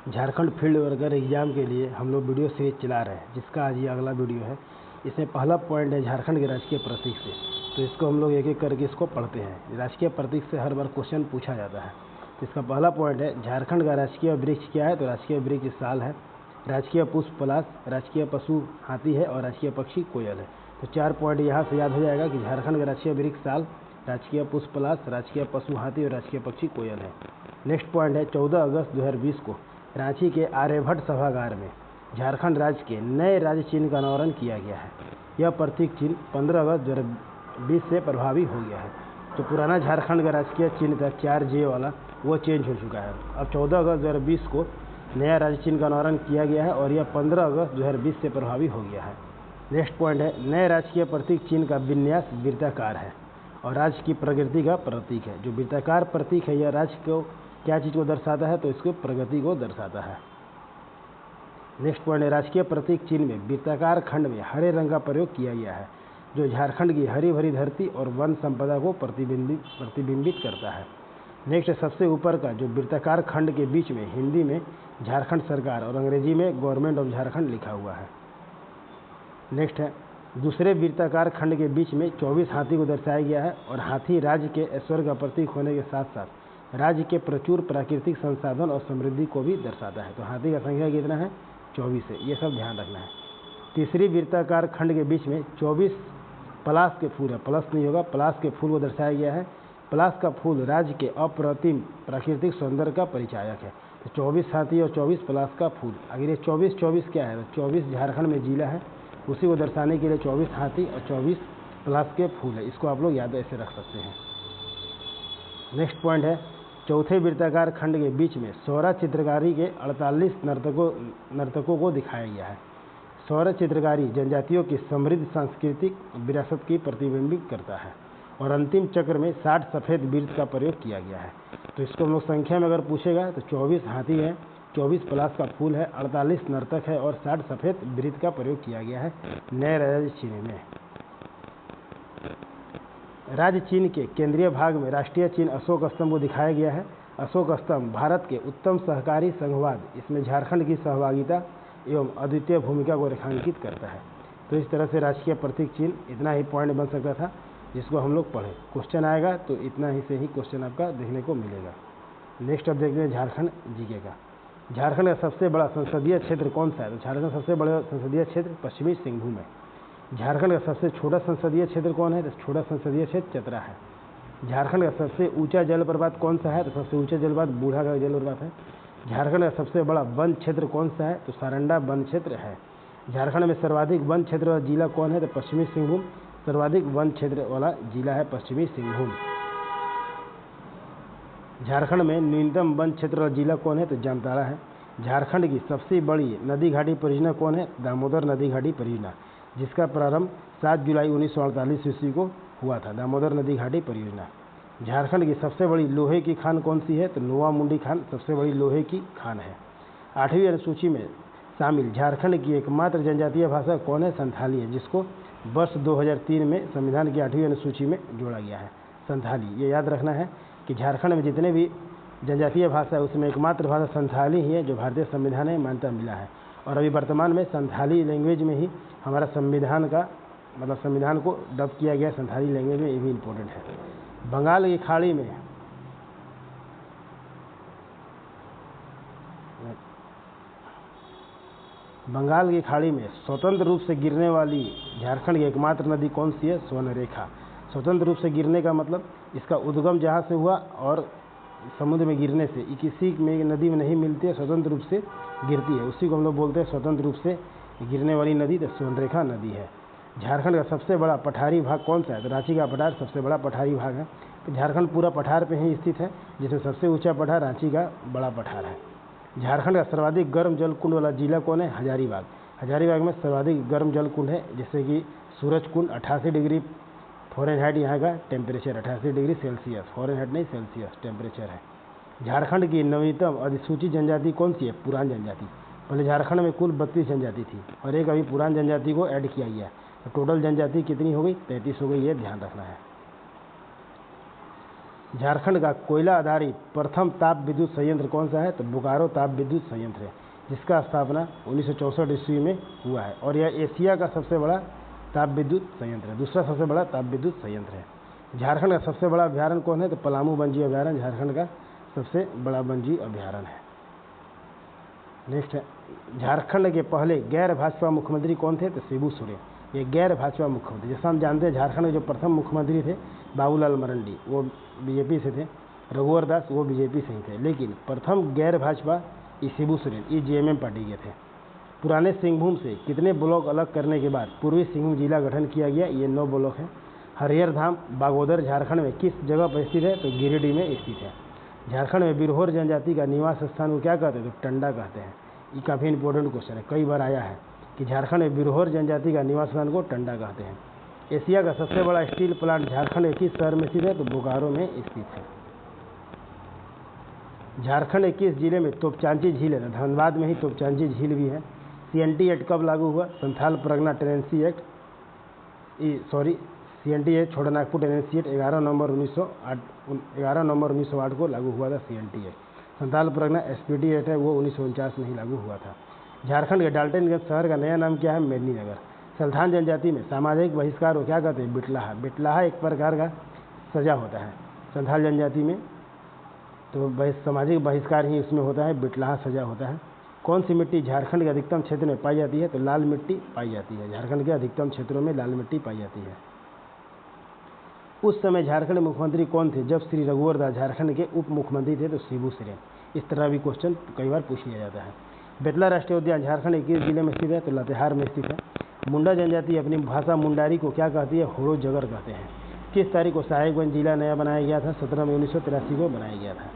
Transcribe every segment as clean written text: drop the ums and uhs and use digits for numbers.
Jharkhand field worker exam के लिए हम लोग वीडियो सीरीज चला रहे हैं, जिसका आज ये अगला वीडियो है। इसमें पहला पॉइंट है झारखंड के राजकीय प्रतीक से। तो इसको हम लोग एक एक करके इसको पढ़ते हैं। राजकीय प्रतीक से हर बार क्वेश्चन पूछा जाता है। तो इसका पहला पॉइंट है झारखंड का राजकीय वृक्ष क्या है। तो राजकीय वृक्ष साल है, राजकीय पुष्प पलाश, राजकीय पशु हाथी है और राजकीय पक्षी कोयल है। तो 4 पॉइंट यहाँ से याद हो जाएगा कि झारखंड का राजकीय वृक्ष साल, राजकीय पुष्प पलाश, राजकीय पशु हाथी और राजकीय पक्षी कोयल है। नेक्स्ट पॉइंट है 14 अगस्त 2020 को रांची के आर्यभट्ट सभागार में झारखंड राज्य के नए राज्य चिन्ह का अनावरण किया गया है। यह प्रतीक चिन्ह 15 अगस्त 2020 से प्रभावी हो गया है। तो पुराना झारखंड का राजकीय चिन्ह था 4J वाला, वो चेंज हो चुका है। अब 14 अगस्त 2020 को नया राज्य चिन्ह का अनावरण किया गया है और यह 15 अगस्त 2020 से प्रभावी हो गया है। नेक्स्ट पॉइंट है नए राजकीय प्रतीक चिन्ह का विन्यास वृत्ताकार है और राज्य की प्रगति का प्रतीक है। जो वृत्ताकार प्रतीक है यह राज्य को क्या चीज़ को दर्शाता है, तो इसको प्रगति को दर्शाता है। नेक्स्ट पॉइंट है राजकीय प्रतीक चिन्ह में वृत्ताकार खंड में हरे रंग का प्रयोग किया गया है, जो झारखंड की हरी भरी धरती और वन संपदा को प्रतिबिंबित करता है। नेक्स्ट है सबसे ऊपर का जो वृत्ताकार खंड के बीच में हिंदी में झारखंड सरकार और अंग्रेजी में गवर्नमेंट ऑफ झारखंड लिखा हुआ है। नेक्स्ट है दूसरे वृत्ताकार खंड के बीच में 24 हाथी को दर्शाया गया है और हाथी राज्य के ऐश्वर्य का प्रतीक होने के साथ साथ राज्य के प्रचुर प्राकृतिक संसाधन और समृद्धि को भी दर्शाता है। तो हाथी का संख्या कितना है, 24 है, ये सब ध्यान रखना है। तीसरी वृत्ताकार खंड के बीच में 24 पलाश के फूल है, प्लस नहीं होगा, पलाश के फूल को दर्शाया गया है। पलाश का फूल राज्य के अप्रतिम प्राकृतिक सौंदर्य का परिचायक है। तो 24 हाथी और 24 पलाश का फूल। अगर ये 24 क्या है, तो 24 झारखंड में जिला है, उसी को दर्शाने के लिए 24 हाथी और 24 पलाश के फूल है। इसको आप लोग याद ऐसे रख सकते हैं। नेक्स्ट पॉइंट है चौथे वृत्ताकार खंड के बीच में सौरा चित्रकारी के 48 नर्तकों को दिखाया गया है। सौरा चित्रकारी जनजातियों की समृद्ध सांस्कृतिक विरासत की प्रतिबिंबित करता है और अंतिम चक्र में 60 सफ़ेद वृत्त का प्रयोग किया गया है। तो इसको हम लोग संख्या में अगर पूछेगा तो 24 हाथी है, 24 पलाश का फूल है, 48 नर्तक है और 60 सफ़ेद वृत्त का प्रयोग किया गया है नए राज्य चिन्ह में। राज्य चिन्ह के केंद्रीय भाग में राष्ट्रीय चिन्ह अशोक स्तंभ को दिखाया गया है। अशोक स्तंभ भारत के उत्तम सहकारी संघवाद, इसमें झारखंड की सहभागिता एवं अद्वितीय भूमिका को रेखांकित करता है। तो इस तरह से राजकीय प्रतीक चिन्ह इतना ही पॉइंट बन सकता था, जिसको हम लोग पढ़े। क्वेश्चन आएगा तो इतना ही से ही क्वेश्चन आपका देखने को मिलेगा। नेक्स्ट अब देखते हैं झारखंड जीके का। झारखंड का सबसे बड़ा संसदीय क्षेत्र कौन सा है? तो झारखंड का सबसे बड़ा संसदीय क्षेत्र पश्चिमी सिंहभूम है। झारखंड का सबसे छोटा संसदीय क्षेत्र कौन है? तो छोटा संसदीय क्षेत्र चतरा है। झारखंड का सबसे ऊंचा जलप्रपात कौन सा है? तो सबसे ऊंचा जलप्रपात बूढ़ा का जलप्रपात है। झारखंड का सबसे बड़ा वन क्षेत्र कौन सा है? तो सारंडा वन क्षेत्र है। झारखंड में सर्वाधिक वन क्षेत्र वाला जिला कौन है? तो पश्चिमी सिंहभूम सर्वाधिक वन क्षेत्र वाला जिला है, पश्चिमी सिंहभूम। झारखंड में न्यूनतम वन क्षेत्र वाला जिला कौन है? तो जामताड़ा है। झारखंड की सबसे बड़ी नदी घाटी परियोजना कौन है? दामोदर नदी घाटी परियोजना, जिसका प्रारंभ 7 जुलाई 1948 ईस्वी को हुआ था। दामोदर नदी घाटी परियोजना। झारखंड की सबसे बड़ी लोहे की खान कौन सी है? तो नोवा मुंडी खान सबसे बड़ी लोहे की खान है। 8वीं अनुसूची में शामिल झारखंड की एकमात्र जनजातीय भाषा कौन है? संथाली है, जिसको वर्ष 2003 में संविधान की 8वीं अनुसूची में जोड़ा गया है, संथाली। ये याद रखना है कि झारखंड में जितने भी जनजातीय भाषा है उसमें एकमात्र भाषा संथाली ही है, जो भारतीय संविधान में मान्यता मिला है। और अभी वर्तमान में संथाली लैंग्वेज में ही हमारा संविधान का संविधान को डब किया गया संथाली लैंग्वेज में, ये भी इम्पोर्टेंट है। बंगाल की खाड़ी में स्वतंत्र रूप से गिरने वाली झारखंड की एकमात्र नदी कौन सी है? स्वर्णरेखा। स्वतंत्र रूप से गिरने का मतलब इसका उद्गम जहाँ से हुआ और समुद्र में गिरने से, ये किसी में नदी में नहीं मिलती है, स्वतंत्र रूप से गिरती है, उसी को हम लोग बोलते हैं स्वतंत्र रूप से गिरने वाली नदी। तो स्वर्णरेखा नदी है। झारखंड का सबसे बड़ा पठारी भाग कौन सा है? तो रांची का पठार सबसे बड़ा पठारी भाग है। तो झारखंड पूरा पठार पे ही स्थित है, जिसमें सबसे ऊंचा पठार रांची का बड़ा पठार है। झारखंड का सर्वाधिक गर्म जल कुंड वाला जिला कौन है? हजारीबाग। हजारीबाग में सर्वाधिक गर्म जल कुंड है, जैसे कि सूरज कुंड 88 डिग्री फ़ारेनहाइट यहाँ का टेम्परेचर, 88 डिग्री सेल्सियस, फ़ारेनहाइट नहीं सेल्सियस टेम्परेचर है। झारखंड की नवीनतम अधिसूचित जनजाति कौन सी है? पुरान जनजाति। पहले झारखंड में कुल 32 जनजाति थी और एक अभी पुरान जनजाति को ऐड किया गया, तो टोटल जनजाति कितनी हो गई? 33 हो गई, ये ध्यान रखना है। झारखंड का कोयला आधारित प्रथम ताप विद्युत संयंत्र कौन सा है? तो बोकारो ताप विद्युत संयंत्र है, जिसका स्थापना 1964 ईस्वी में हुआ है और यह एशिया का सबसे बड़ा ताप विद्युत संयंत्र है, दूसरा सबसे बड़ा ताप विद्युत संयंत्र है। झारखंड का सबसे बड़ा अभ्यारण्य कौन है? तो पलामू वन्यजीव अभ्यारण्य झारखंड का सबसे बड़ा वन्यजीव अभ्यारण्य है। नेक्स्ट है, झारखंड के पहले गैर भाजपा मुख्यमंत्री कौन थे? तो शिबू सोरेन, ये गैर भाजपा मुख्यमंत्री। जैसा हम जानते हैं झारखंड के जो प्रथम मुख्यमंत्री थे बाबूलाल मरंडी, वो बीजेपी से थे, रघुवर दास वो बीजेपी से ही थे, लेकिन प्रथम गैर भाजपा ये शिबू सोरेन ये जेएमएम पार्टी के थे। पुराने सिंहभूम से कितने ब्लॉक अलग करने के बाद पूर्वी सिंहभूम जिला गठन किया गया? ये 9 ब्लॉक है। हरिहर धाम बागोदर झारखंड में किस जगह पर स्थित है? तो गिरिडीह में स्थित है। झारखंड में बिरहोर जनजाति का निवास स्थान को क्या कहते हैं? तो टंडा कहते हैं। ये काफ़ी इंपॉर्टेंट क्वेश्चन है, कई बार आया है कि झारखंड में बिरहोर जनजाति का निवास स्थान को टंडा कहते हैं। एशिया का सबसे बड़ा स्टील प्लांट झारखंड के किस शहर में स्थित है? तो बोकारो में स्थित है। झारखंड के किस जिले में तोपचांची झील है? धनबाद में ही तोपचांची झील भी है। सीएनटी एक्ट कब लागू हुआ? Santhal Pargana tenancy act, CNT act Chotanagpur tenancy act 11 नवंबर 1908 को लागू हुआ था CNT act. Santhal Pargana SPT act है वो 1949 में ही लागू हुआ था। झारखंड के डाल्टनगंज शहर का नया नाम क्या है? मेदिनीनगर। सल्थान जनजाति में सामाजिक बहिष्कार को क्या कहते हैं? बिटलाहा। बिटलाहा एक प्रकार का सजा होता है संथाल जनजाति में, तो सामाजिक बहिष्कार ही उसमें होता है, बिटलाहा सजा होता है। कौन सी मिट्टी झारखंड के अधिकतम क्षेत्र में पाई जाती है? तो लाल मिट्टी पाई जाती है। झारखंड के अधिकतम क्षेत्रों में लाल मिट्टी पाई जाती है। उस समय झारखंड मुख्यमंत्री कौन थे जब श्री रघुवर दास झारखंड के उप मुख्यमंत्री थे? तो शिबू सोरेन। इस तरह भी क्वेश्चन कई बार पूछ लिया जाता है। बेतला राष्ट्रीय उद्यान झारखंड के किस जिले में स्थित है? तो लातेहार में स्थित है। मुंडा जनजाति अपनी भाषा मुंडारी को क्या कहती है? होड़ो जगर कहते हैं। किस तारीख को साहेबगंज जिला नया बनाया गया था? 17 मई 1983 को बनाया गया था।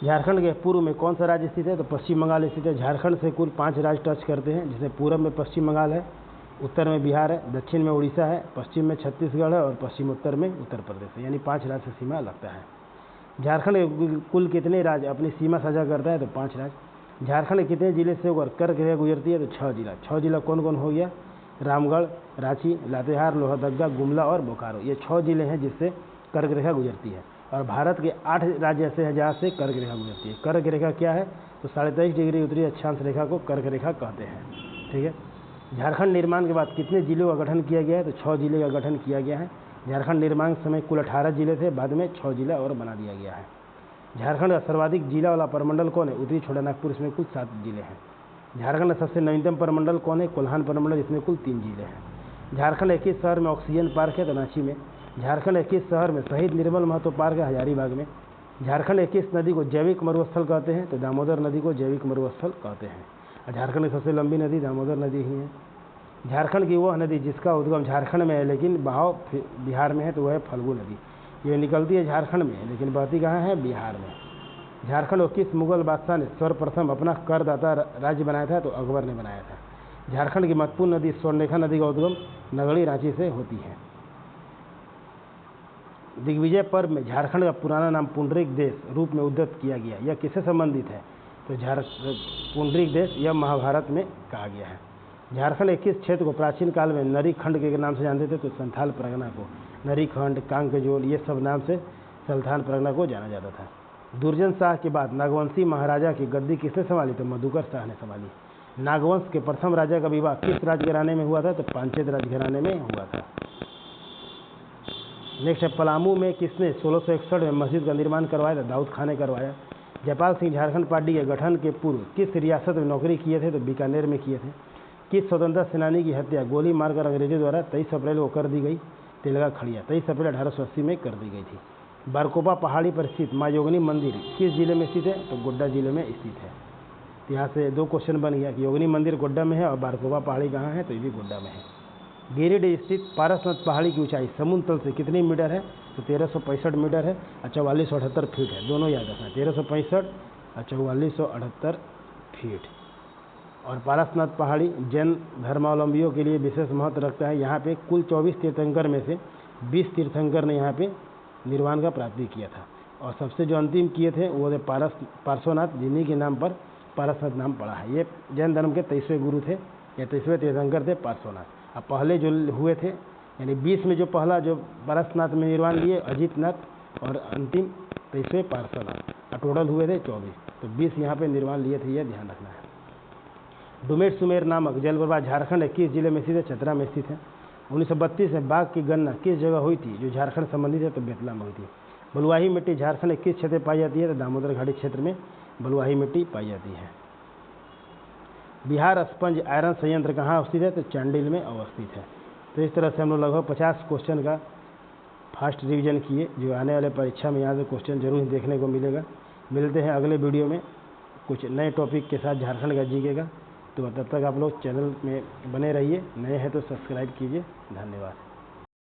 झारखंड के पूर्व में कौन सा राज्य स्थित है? तो पश्चिम बंगाल स्थित है। झारखंड से कुल 5 राज्य टच करते हैं, जिसमें पूर्व में पश्चिम बंगाल है, उत्तर में बिहार है, दक्षिण में उड़ीसा है, पश्चिम में छत्तीसगढ़ है और पश्चिम उत्तर में उत्तर प्रदेश है, यानी 5 राज्य से सीमा लगता है। झारखंड के कुल कितने राज्य अपनी सीमा साझा करता है? तो 5 राज्य। झारखंड के कितने जिले से होकर कर्क रेखा गुजरती है? तो 6 जिला। 6 जिला कौन कौन हो गया? रामगढ़, रांची, लातेहार, लोहरदगा, गुमला और बोकारो, ये 6 जिले हैं जिससे कर्क रेखा गुजरती है। और भारत के 8 राज्य ऐसे हैं जहाँ से कर्क रेखा गुजरती है। कर्क रेखा क्या है? तो 23.5 डिग्री उत्तरी अक्षांश रेखा को कर्क रेखा कहते हैं। ठीक है। झारखंड निर्माण के बाद कितने जिलों का गठन किया गया है? तो 6 जिले का गठन किया गया है। झारखंड निर्माण के समय कुल 18 जिले थे, बाद में 6 जिला और बना दिया गया है। झारखंड का सर्वाधिक जिला वाला प्रमंडल कौन है? उत्तरी छोटानागपुर, इसमें कुल 7 जिले हैं। झारखंड का सबसे नवीनतम प्रमंडल कौन है? कोल्हान प्रमंडल, इसमें कुल 3 जिले हैं। झारखंड के किस शहर में ऑक्सीजन पार्क है? तो रांची में। झारखंड के किस शहर में शहीद निर्मल महतो पार्क है? हजारीबाग में। झारखंड के किस नदी को जैविक मरुस्थल कहते हैं? तो दामोदर नदी को जैविक मरुस्थल कहते हैं। और झारखंड की सबसे लंबी नदी दामोदर नदी ही है। झारखंड की वह नदी जिसका उद्गम झारखंड में है लेकिन बहाव बिहार में है, तो वह है फल्गु नदी। ये निकलती है झारखंड में लेकिन बहती कहाँ है? बिहार में। झारखंड को किस मुगल बादशाह ने सर्वप्रथम अपना करदाता राज्य बनाया था? तो अकबर ने बनाया था। झारखंड की महत्वपूर्ण नदी स्वर्णरेखा नदी का उद्गम नगड़ी रांची से होती है। दिग्विजय पर्व में झारखंड का पुराना नाम पुंडरीक देश रूप में उद्धृत किया गया, यह किससे संबंधित है? तो पुंडरीक देश यह महाभारत में कहा गया है। झारखंड के किस क्षेत्र को प्राचीन काल में नरीखंड के नाम से जानते थे? तो संथाल परगना को। नरीखंड, कांकेजोल, ये सब नाम से संथाल परगना को जाना जाता था। दुर्जन शाह के बाद नागवंशी महाराजा की गद्दी किसने संभाली? तो मधुकर शाह ने संभाली। नागवंश के प्रथम राजा का विवाह किस राजघराने में हुआ था? तो पांचेत राजघराने में हुआ था। नेक्स्ट है, पलामू में किसने 1661 में मस्जिद का निर्माण करवाया था? दाऊद खान ने करवाया। जयपाल सिंह झारखंड पार्टी के गठन के पूर्व किस रियासत में नौकरी किए थे? तो बीकानेर में किए थे। किस स्वतंत्रता सेनानी की हत्या गोली मारकर अंग्रेजों द्वारा 23 अप्रैल को कर दी गई? तिलका खड़िया 23 अप्रैल 1880 में कर दी गई थी। बारकोपा पहाड़ी पर स्थित माँ योगिनी मंदिर किस जिले में स्थित है? तो गोड्डा जिले में स्थित है। तो यहाँ से 2 क्वेश्चन बन गया कि योगिनी मंदिर गोड्डा में है और बारकोपा पहाड़ी कहाँ है? तो ये भी गोड्डा में है। गिरिडीह स्थित पारसनाथ पहाड़ी की ऊंचाई समुद्र तल से कितनी मीटर है? तो 1365 मीटर है और 4478 फीट है। दोनों याद रखना, 1365 और 4478 फीट। और पारसनाथ पहाड़ी जैन धर्मावलंबियों के लिए विशेष महत्व रखता है। यहाँ पे कुल 24 तीर्थंकर में से 20 तीर्थंकर ने यहाँ पे निर्वाण का प्राप्ति किया था और सबसे जो अंतिम किए थे वो थे पार्श्वनाथ, जिन्हीं के नाम पर पारसनाथ नाम पड़ा है। ये जैन धर्म के 23वें गुरु थे या 23वें तीर्थंकर थे पार्श्वनाथ। अब पहले जो हुए थे यानी 20 में जो पहला जो पारसनाथ में निर्वाण लिए अजितनाथ और अंतिम 23वें पार्श्वनाथ, टोटल हुए थे 24। तो 20 यहाँ पे निर्वाण लिए थे, यह ध्यान रखना है। डुमेर सुमेर नामक जलप्रपात झारखंड 21 जिले में स्थित है, चतरा में स्थित है। 1932 में बाघ की गणना किस जगह हुई थी जो झारखंड संबंधित है, तो बेतला में हुई थी। बलुआही मिट्टी झारखंड किस क्षेत्र में पाई जाती है, तो दामोदर घाटी क्षेत्र में बलुआही मिट्टी पाई जाती है। बिहार स्पंज आयरन संयंत्र कहाँ स्थित है, तो चांडिल में अवस्थित है। तो इस तरह से हम लोग लगभग 50 क्वेश्चन का फास्ट रिवीजन किए, जो आने वाले परीक्षा में यहाँ से क्वेश्चन जरूर देखने को मिलेगा। मिलते हैं अगले वीडियो में कुछ नए टॉपिक के साथ झारखंड का जीके का। तो तब तक आप लोग चैनल में बने रहिए, नए हैं तो सब्सक्राइब कीजिए। धन्यवाद।